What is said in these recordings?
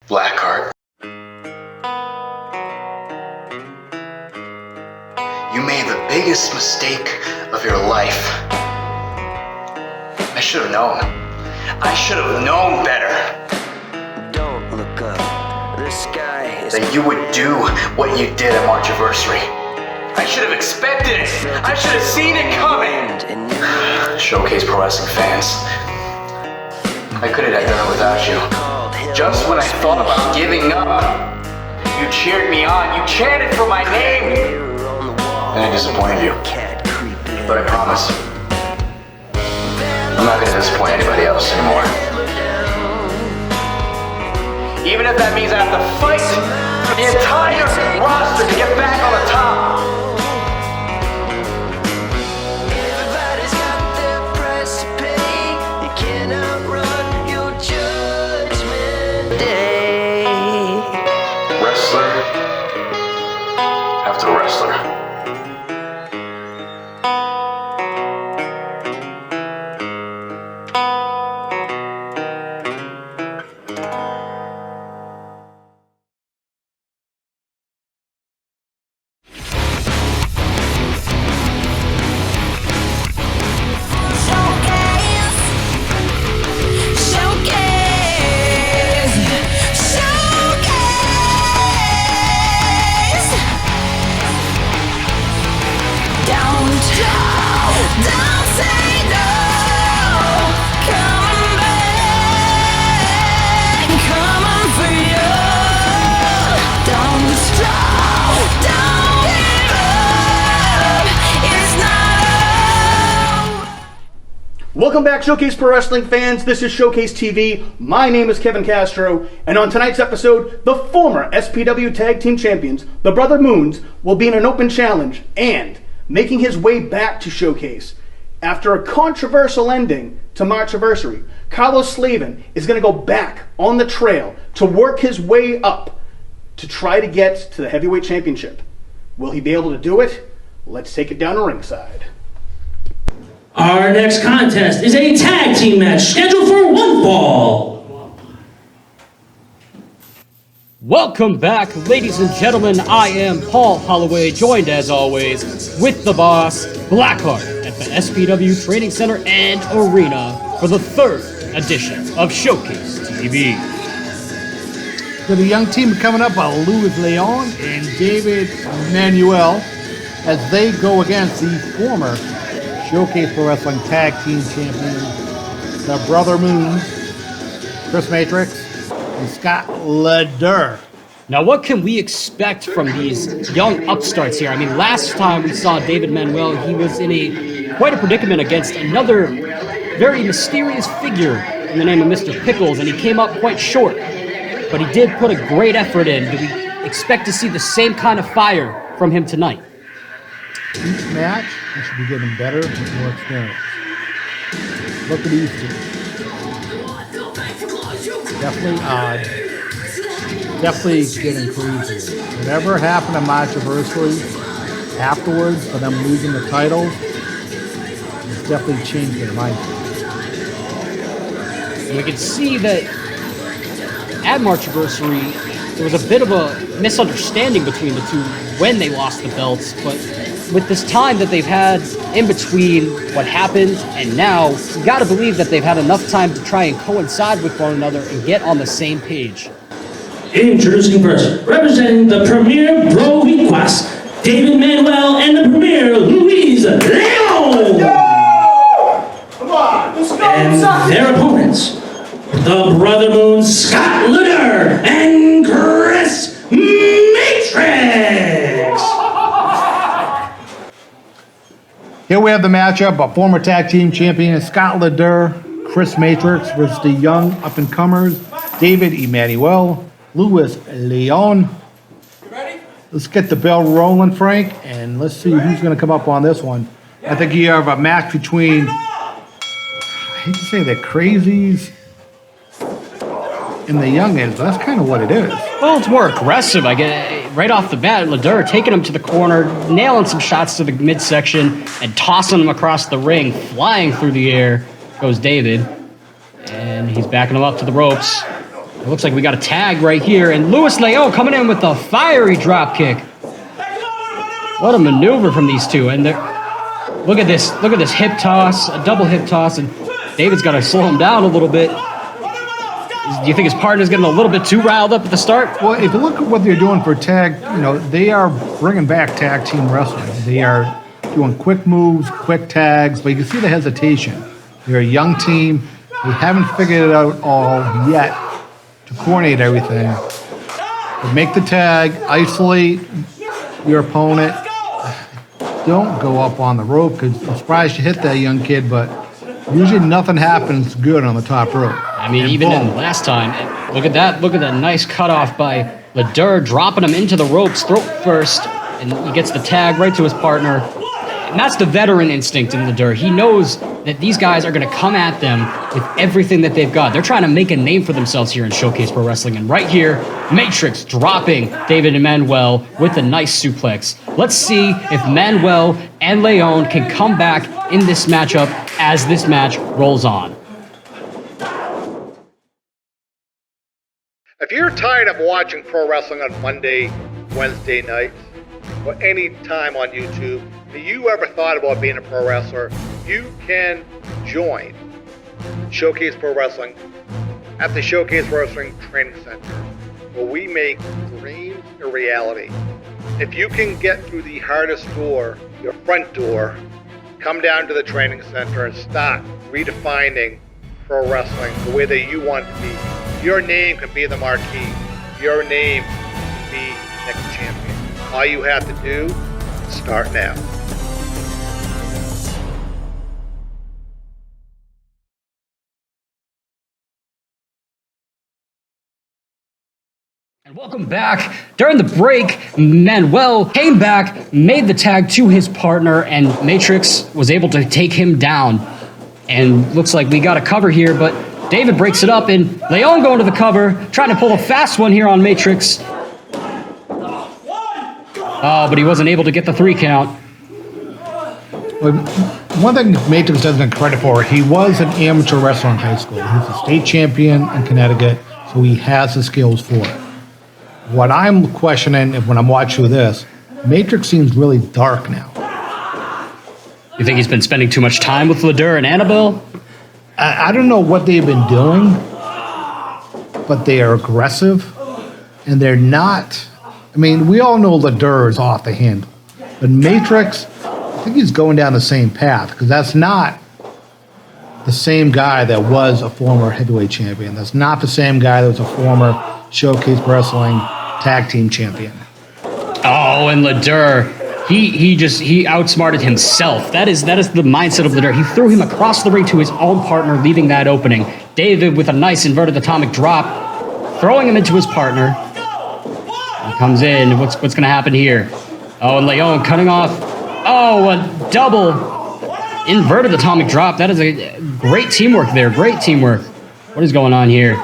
Blackheart. You made the biggest mistake of your life. I should have known. I should have known better. Don't look up. The sky is... That you would do what you did at Marchiversary. I should have expected it. I should have seen it coming. Showcase Pro Wrestling fans. I couldn't have done it without you. Just when I thought about giving up, you cheered me on. You chanted for my name. And I disappointed you. But I promise, I'm not going to disappoint anybody else anymore. Even if that means I have to fight for the entire roster to get back on the top. Everybody's got their price to pay. You cannot run your judgment day. Wrestler after wrestler. Welcome back, Showcase Pro Wrestling fans. This is Showcase TV. My name is Kevin Castro, and on tonight's episode, the former SPW Tag Team Champions, the Brothermoons, will be in an open challenge and making his way back to Showcase. After a controversial ending to Marchiversary, Carlos Slavin is going to go back on the trail to work his way up to try to get to the Heavyweight Championship. Will he be able to do it? Let's take it down to ringside. Our next contest is a tag team match scheduled for one fall. Welcome back, ladies and gentlemen. I am Paul Holloway, joined as always with the boss, Blackheart, at the SPW Training Center and Arena for the third edition of Showcase TV. So the young team coming up are Luis Leon and David Manuel as they go against the former Showcase Pro Wrestling Tag Team Champions, the Brothermoons, Chris Matrix, and Scott Leduer. Now, what can we expect from these young upstarts here? I mean, last time we saw David Manuel, he was in quite a predicament against another very mysterious figure in the name of Mr. Pickles, and he came up quite short. But he did put a great effort in. Do we expect to see the same kind of fire from him tonight? Each match, he should be getting better with more experience. Look at these two. Definitely getting crazy. Whatever happened to Marchiversary afterwards, for them losing the titles, it's definitely changed their mindset. We can see that at Marchiversary, there was a bit of a misunderstanding between the two when they lost the belts, but with this time that they've had in between what happened and now, you gotta believe that they've had enough time to try and coincide with one another and get on the same page. Introducing first, representing the Premier Broviquas, David Manuel, and the Premier Luis Leon. Come on, let's go, and their opponents, the Brothermoons Scott Leduer and Chris Matrix. Here we have the matchup of former tag team champion Scott Leduer, Chris Matrix versus the young up-and-comers David Emanuel, Luis Leon. Ready? Let's get the bell rolling, Frank, and let's see who's going to come up on this one. I think you have a match between, I hate to say the crazies and the youngins. That's kind of what it is. Well, it's more aggressive, I guess. Right off the bat, Leduer taking him to the corner, nailing some shots to the midsection, and tossing him across the ring. Flying through the air goes David, and he's backing him up to the ropes. It looks like we got a tag right here, and Luis Leon coming in with the fiery drop kick. What a maneuver from these two, and look at this hip toss, a double hip toss, and David's got to slow him down a little bit. Do you think his partner's getting a little bit too riled up at the start? Well, if you look at what they're doing for tag, they are bringing back tag team wrestling. They are doing quick moves, quick tags, but you can see the hesitation. They're a young team. They haven't figured it out all yet to coordinate everything. But make the tag, isolate your opponent. Don't go up on the rope, because I'm surprised you hit that young kid, but usually nothing happens good on the top rope. I mean, even in last time, look at that nice cutoff by Leduer, dropping him into the ropes, throat first, and he gets the tag right to his partner. And that's the veteran instinct in Leduer. He knows that these guys are going to come at them with everything that they've got. They're trying to make a name for themselves here in Showcase Pro Wrestling. And right here, Matrix dropping David and Manuel with a nice suplex. Let's see if Manuel and Leon can come back in this matchup as this match rolls on. If you're tired of watching pro wrestling on Monday, Wednesday nights, or any time on YouTube, and you ever thought about being a pro wrestler, you can join Showcase Pro Wrestling at the Showcase Pro Wrestling Training Center, where we make dreams a reality. If you can get through the hardest door, your front door, come down to the training center and start redefining pro wrestling the way that you want it to be. Your name can be the marquee. Your name can be next champion. All you have to do is start now. And welcome back. During the break, Manuel came back, made the tag to his partner, and Matrix was able to take him down. And looks like we got a cover here, but David breaks it up, and Leon going to the cover, trying to pull a fast one here on Matrix. Oh, but he wasn't able to get the 3 count. Well, one thing Matrix doesn't get credit for, he was an amateur wrestler in high school. He was a state champion in Connecticut, so he has the skills for it. What I'm questioning when I'm watching this, Matrix seems really dark now. You think he's been spending too much time with Leduer and Annabelle? I don't know what they've been doing, but they are aggressive, and they're not. I mean, we all know Leduer is off the handle, but Matrix, I think he's going down the same path, because that's not the same guy that was a former heavyweight champion. That's not the same guy that was a former Showcase Wrestling tag team champion. Oh, and Leduer, he outsmarted himself. That is the mindset of Leduer. He threw him across the ring to his own partner, leaving that opening. David with a nice inverted atomic drop, throwing him into his partner. He comes in. What's going to happen here? Oh, and Leon cutting off. Oh, a double inverted atomic drop. That is a great teamwork there. Great teamwork. What is going on here?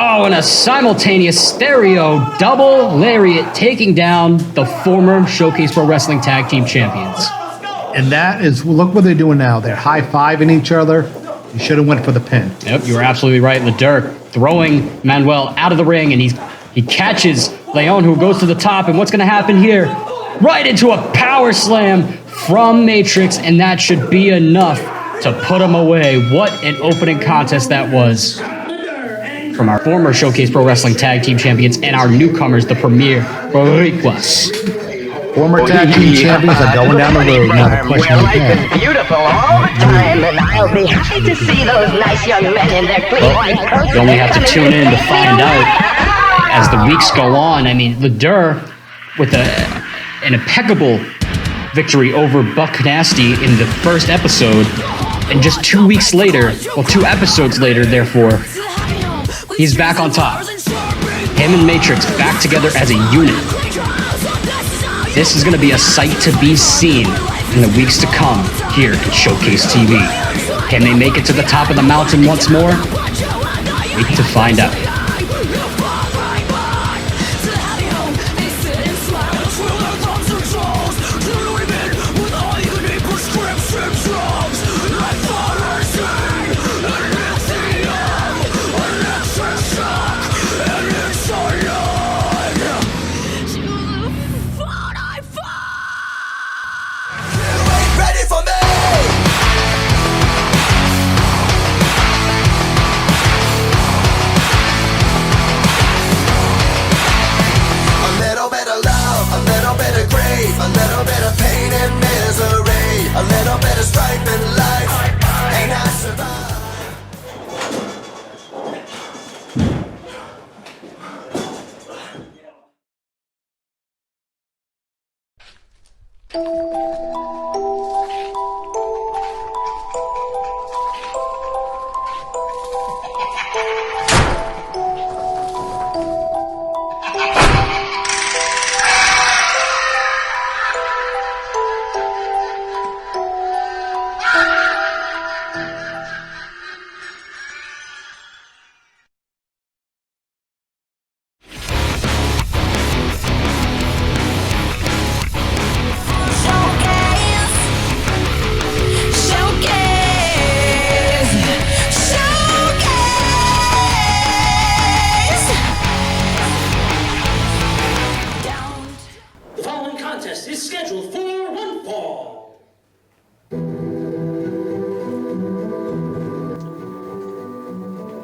Oh, and a simultaneous stereo double lariat taking down the former Showcase Pro Wrestling Tag Team Champions. And that is, look what they're doing now. They're high-fiving each other. You should have went for the pin. Yep, you were absolutely right. Leduer throwing Manuel out of the ring, and he catches Leon, who goes to the top. And what's going to happen here? Right into a power slam from Matrix, and that should be enough to put him away. What an opening contest that was. From our former Showcase Pro Wrestling Tag Team Champions and our newcomers, the Premier Boricuas. Former tag team champions are going down the road. Now the question Life is beautiful all the time, and I'll be happy to see those nice young men in their clean white coats. You only have to tune in to find out as the weeks go on. I mean, Leduer with an impeccable victory over Buck Nasty in the first episode, and just 2 weeks later, well, 2 episodes later, therefore, he's back on top. Him and Matrix back together as a unit. This is going to be a sight to be seen in the weeks to come here at Showcase TV. Can they make it to the top of the mountain once more? Wait to find out. Prescriptions The following contest is scheduled for one fall.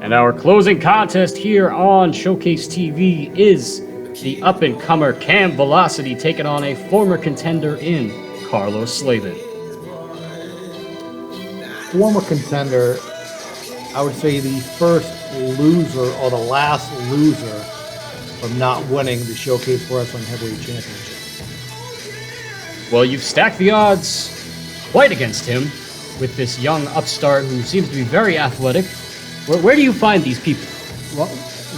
And our closing contest here on Showcase TV is the up-and-comer Cam Velocity taking on a former contender in Carlos Slavin. Former contender, I would say the first loser or the last loser from not winning the Showcase Pro Wrestling Heavyweight Championship. Well, you've stacked the odds quite against him with this young upstart who seems to be very athletic. Where do you find these people? Well,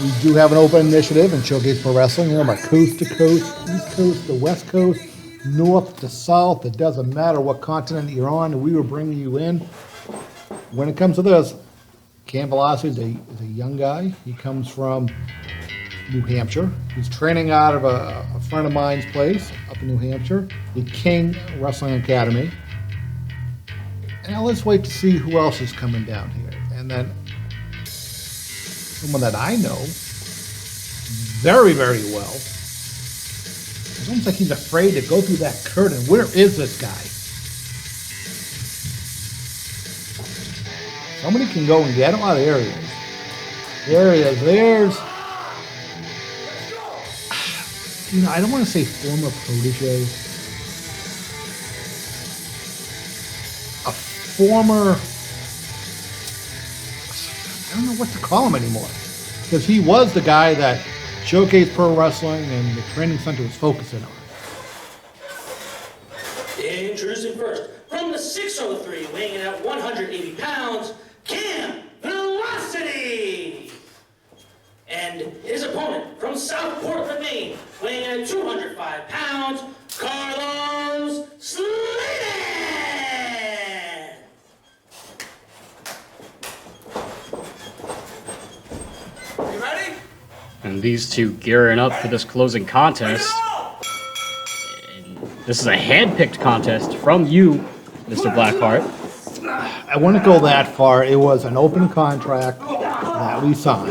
we do have an open initiative in Showcase Pro Wrestling. We're coast to coast, east coast to west coast, north to south. It doesn't matter what continent you're on. We will bring you in. When it comes to this, Cam Velocity is a young guy. He comes from New Hampshire. He's training out of a friend of mine's place up in New Hampshire, the King Wrestling Academy. And now let's wait to see who else is coming down here. And then someone that I know very, very well. It's almost like he's afraid to go through that curtain. Where is this guy? Somebody can go and get him out of areas. There's, I don't want to say former protege. A former, I don't know what to call him anymore. Because he was the guy that Showcase Pro Wrestling and the training center was focusing on. Introducing first, from the 603, weighing in at 180 pounds, Cam Velocity! And his opponent from South Portland, Maine, weighing in at 205 pounds, Carlos Slavin! You ready? And these two gearing up for this closing contest. And this is a hand-picked contest from you, Mr. Blackheart. I wouldn't go that far. It was an open contract that we signed.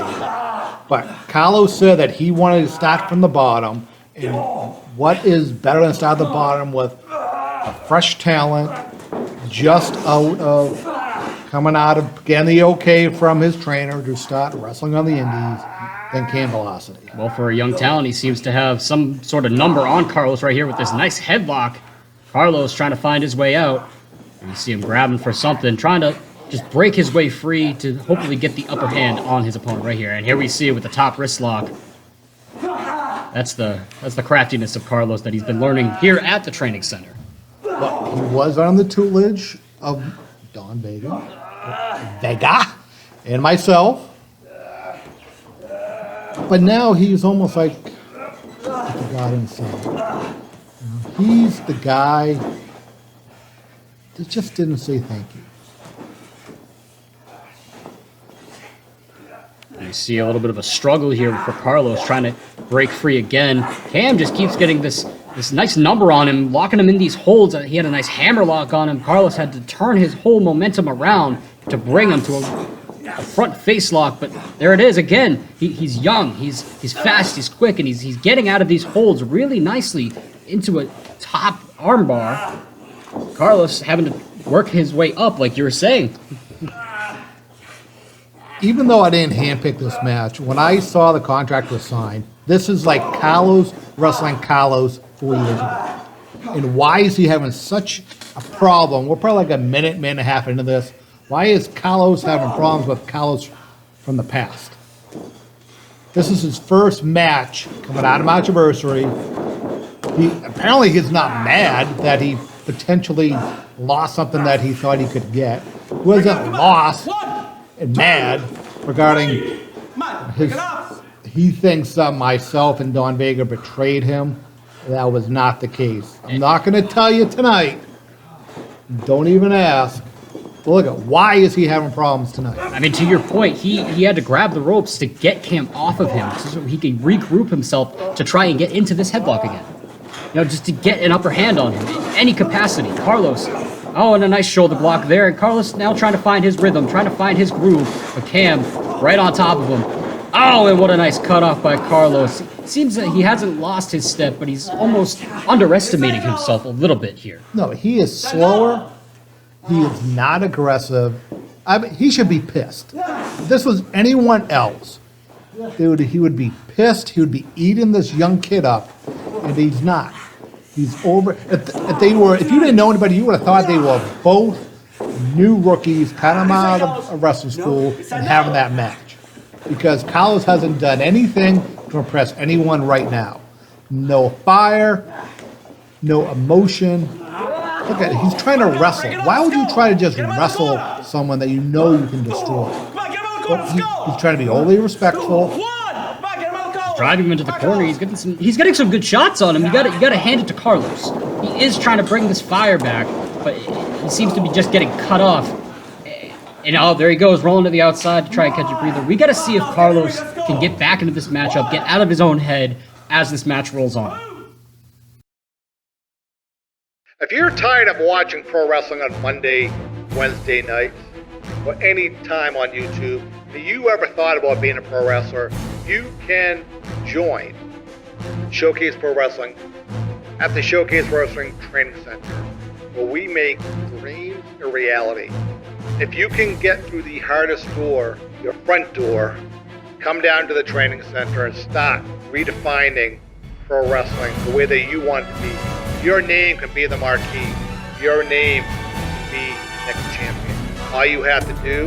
But Carlos said that he wanted to start from the bottom. And what is better than start at the bottom with a fresh talent just coming out of getting the okay from his trainer to start wrestling on the indies than Cam Velocity. Well, for a young talent, he seems to have some sort of number on Carlos right here with this nice headlock. Carlos trying to find his way out. And you see him grabbing for something, trying to just break his way free to hopefully get the upper hand on his opponent right here. And here we see it with the top wrist lock. That's the craftiness of Carlos that he's been learning here at the training center. But he was on the tutelage of Don Vega, and myself. But now he's almost like the God himself. He's the guy that just didn't say thank you. And you see a little bit of a struggle here for Carlos trying to break free again. Cam just keeps getting this nice number on him, locking him in these holds. He had a nice hammer lock on him. Carlos had to turn his whole momentum around to bring him to a front face lock. But there it is again. He's young, he's fast, he's quick, and he's getting out of these holds really nicely into a top armbar. Carlos having to work his way up, like you were saying. Even though I didn't handpick this match, when I saw the contract was signed, this is like Carlos wrestling Carlos 4 years ago. And why is he having such a problem? We're probably like a minute and a half into this. Why is Carlos having problems with Carlos from the past? This is his first match coming out of my anniversary. Apparently he's not mad that he potentially lost something that he thought he could get. He wasn't lost and mad. regarding he thinks myself and Don Vega betrayed him. That was not the case. I'm not going to tell you tonight. Don't even ask. But look at why is he having problems tonight? I mean, to your point, he had to grab the ropes to get Cam off of him so he could regroup himself to try and get into this headlock again. You know, just to get an upper hand on him in any capacity. Carlos, and a nice shoulder block there. And Carlos now trying to find his rhythm, trying to find his groove. But Cam right on top of him. Oh, and what a nice cutoff by Carlos. It seems that he hasn't lost his step, but he's almost underestimating himself a little bit here. No, he is slower. He is not aggressive. I mean, he should be pissed. If this was anyone else, he would be pissed. He would be eating this young kid up, and he's not. He's over. If you didn't know anybody, you would have thought they were both new rookies, kind of out of a wrestling school, and having that match. Because Carlos hasn't done anything to impress anyone right now. No fire, no emotion. Look at it, he's trying to wrestle. Why would you try to just wrestle someone that you know you can destroy? He's trying to be overly respectful. Driving him into the corner, he's getting some good shots on him. You gotta hand it to Carlos. He is trying to bring this fire back, but he seems to be just getting cut off. And there he goes, rolling to the outside to try and catch a breather. We gotta see if Carlos can get back into this matchup, get out of his own head as this match rolls on. If you're tired of watching pro wrestling on Monday, Wednesday nights, or any time on YouTube, and you ever thought about being a pro wrestler, you can join Showcase Pro Wrestling at the Showcase Wrestling Training Center, where we make dreams a reality. If you can get through the hardest door, your front door, come down to the training center and start redefining pro wrestling the way that you want it to be. Your name can be the marquee. Your name can be next champion. All you have to do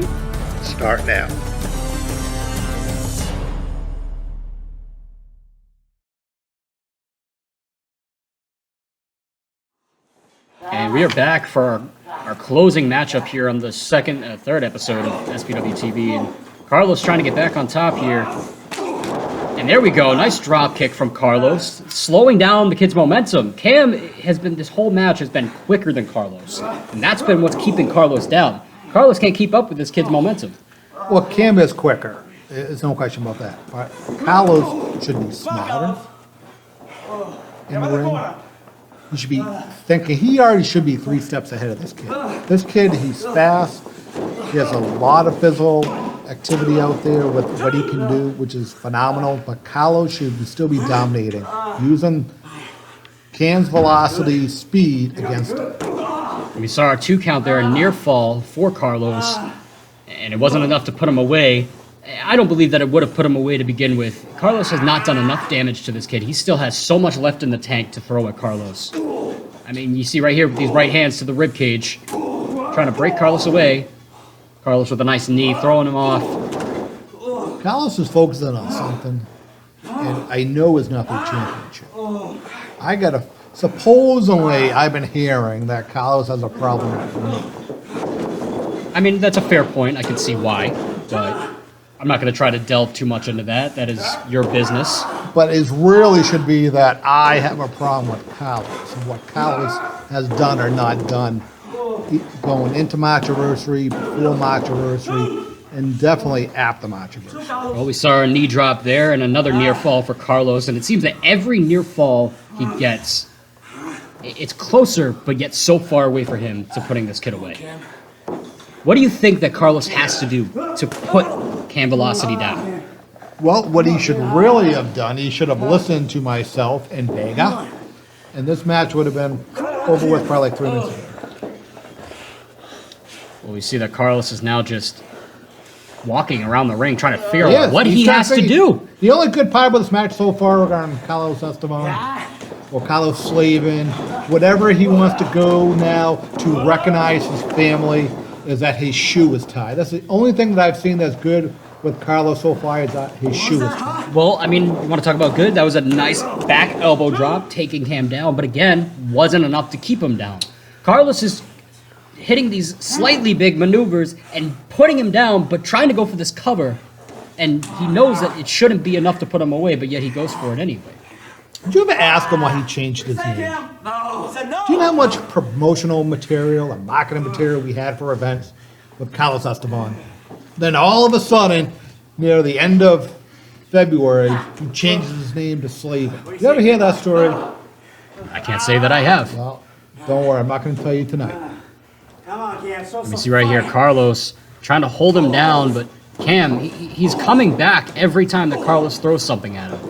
is start now. And we are back for our closing matchup here on the third episode of SPW TV. And Carlos trying to get back on top here. And there we go. Nice drop kick from Carlos, slowing down the kid's momentum. Cam this whole match has been quicker than Carlos. And that's been what's keeping Carlos down. Carlos can't keep up with this kid's momentum. Well, Cam is quicker. There's no question about that. But Carlos should be smarter in the ring. He should be thinking, he already should be 3 steps ahead of this kid. This kid, he's fast. He has a lot of physical activity out there with what he can do, which is phenomenal. But Carlos should still be dominating, using Cam's velocity, speed against him. We saw our 2 count there, a near fall for Carlos, and it wasn't enough to put him away. I don't believe that it would have put him away to begin with. Carlos has not done enough damage to this kid. He still has so much left in the tank to throw at Carlos. I mean, you see right here with these right hands to the rib cage, trying to break Carlos away. Carlos with a nice knee, throwing him off. Carlos is focusing on something, and I know it's not the championship. Supposedly, I've been hearing that Carlos has a problem with me. I mean, that's a fair point. I can see why, but I'm not going to try to delve too much into that. That is your business. But it really should be that I have a problem with Carlos and what Carlos has done or not done going into Marchiversary, before Marchiversary, and definitely after Marchiversary. Well, we saw a knee drop there and another near fall for Carlos, and it seems that every near fall he gets, it's closer, but yet so far away for him to putting this kid away. What do you think that Carlos has to do to put Cam velocity down? Well, what he should really have done, he should have listened to myself and Vega, and this match would have been over with probably like 3 minutes ago. Well, we see that Carlos is now just walking around the ring trying to figure out what he has to do. The only good part about this match so far regarding Carlos Esteban or Carlos Slavin, whatever he wants to go now to recognize his family, is that his shoe is tied. That's the only thing that I've seen that's good with Carlos so far, is that his shoe is tied. Well, I mean, you want to talk about good? That was a nice back elbow drop, taking Cam down, but again, wasn't enough to keep him down. Carlos is hitting these slightly big maneuvers and putting him down, but trying to go for this cover and he knows that it shouldn't be enough to put him away, but yet he goes for it anyway. Did you ever ask him why he changed his name? No. Do you know how much promotional material and marketing material we had for events with Carlos Esteban? Then all of a sudden, near the end of February, he changes his name to Slavin. You ever hear that story? I can't say that I have. Well, don't worry, I'm not going to tell you tonight. Come on, Cam. Let me see right here, Carlos trying to hold him down, but Cam, he's coming back every time that Carlos throws something at him.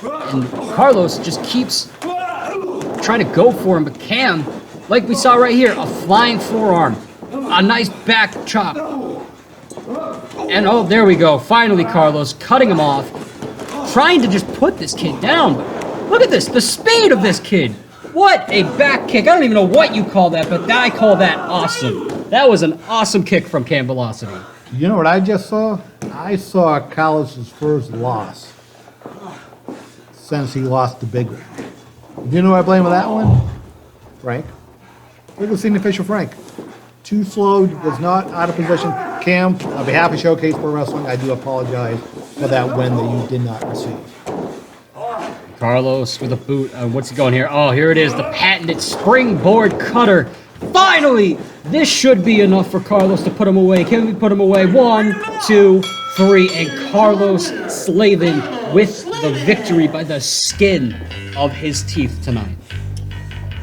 And Carlos just keeps trying to go for him, but Cam, like we saw right here, a flying forearm, a nice back chop. And oh, there we go. Finally, Carlos cutting him off, trying to just put this kid down. But look at this, the speed of this kid. What a back kick. I don't even know what you call that, but I call that awesome. That was an awesome kick from Cam Velocity. You know what I just saw? I saw Carlos's first loss since he lost the big one. Do you know who I blame for that one? Frank. Look at the senior official Frank. Too slow, was not out of position. Cam, on behalf of Showcase Pro Wrestling, I do apologize for that win that you did not receive. Carlos with a boot. What's he going here? Oh, here it is, the patented springboard cutter. Finally, this should be enough for Carlos to put him away. Can we put him away? 1, 2, 3, and Carlos Slavin with the victory by the skin of his teeth tonight.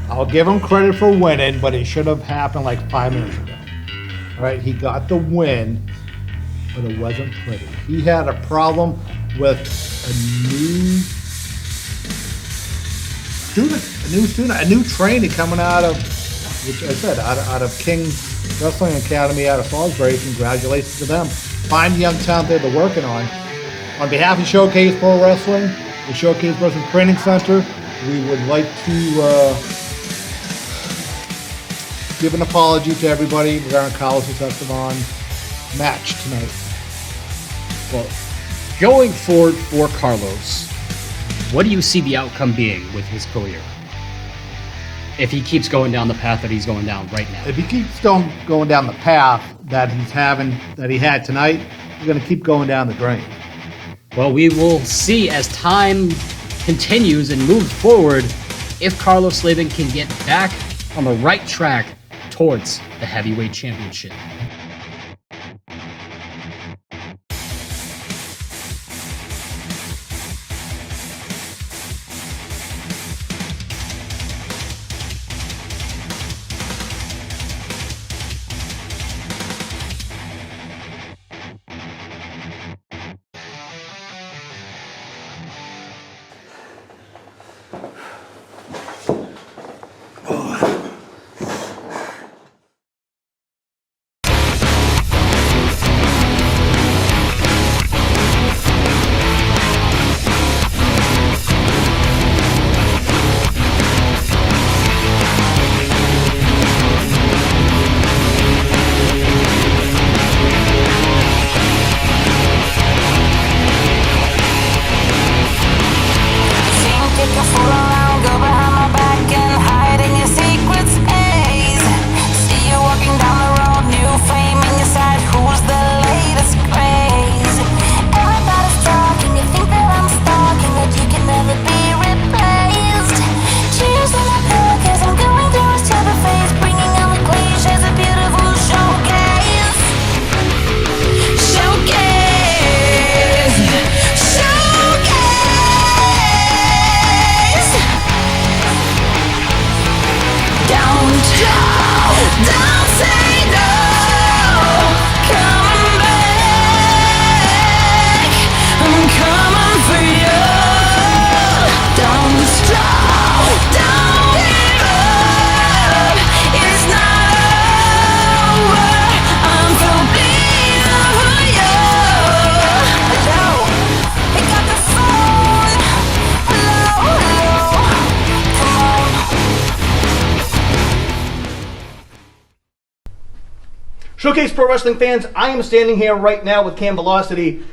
I'll give him credit for winning, but it should have happened like 5 minutes ago. All right, he got the win, but it wasn't pretty. He had a problem with a new trainee coming out of, which I said, out of King Wrestling Academy out of Salisbury. Congratulations to them. Find the young talent that they're working on. On behalf of Showcase Pro Wrestling, the Showcase Wrestling Training Center, we would like to give an apology to everybody regarding Carlos Esteban match tonight. Well, going forward for Carlos, what do you see the outcome being with his career? If he keeps going down the path that he's going down right now. If he keeps going down the path that he had tonight, he's going to keep going down the drain. Well, we will see as time continues and moves forward if Carlos Slavin can get back on the right track towards the Heavyweight Championship. Showcase Pro Wrestling fans, I am standing here right now with Cam Velocity.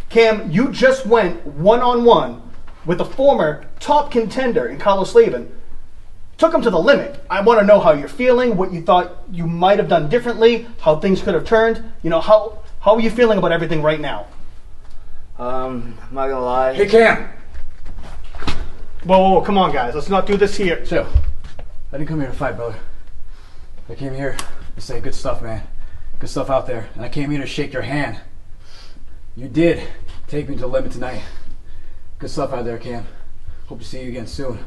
Cam, you just went one-on-one with a former top contender in Carlos Slavin. Took him to the limit. I want to know how you're feeling, what you thought you might have done differently, how things could have turned. You know, how are you feeling about everything right now? I'm not gonna lie. Hey, Cam! Whoa, come on, guys. Let's not do this here. Chill. I didn't come here to fight, brother. I came here to say good stuff, man. Good stuff out there. And I came here to shake your hand. You did take me to the limit tonight. Good stuff out there, Cam. Hope to see you again soon.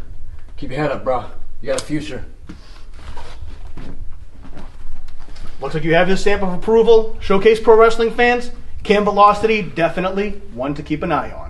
Keep your head up, bro. You got a future. Looks like you have his stamp of approval. Showcase Pro Wrestling fans, Cam Velocity, definitely one to keep an eye on.